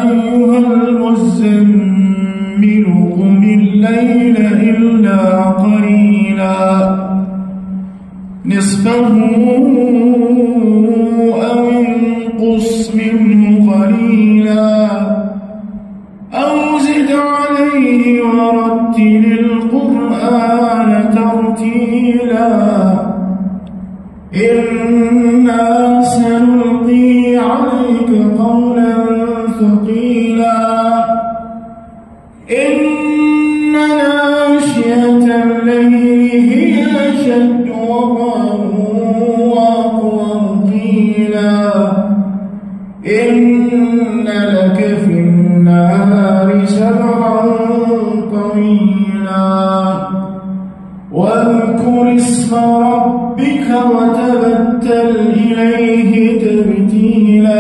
أيها المزمل قم الليل إلا قليلا نصفه أو انقص منه قليلا أو زد عليه ورتل القرآن ترتيلا إنا سنلقي عليك قولا ثقيلا إن ناشئة الليل هي أشد وطئا وأقوم قيلا إن لك في النهار سبحا طويلا واذكر اسم ربك وتبتل إليه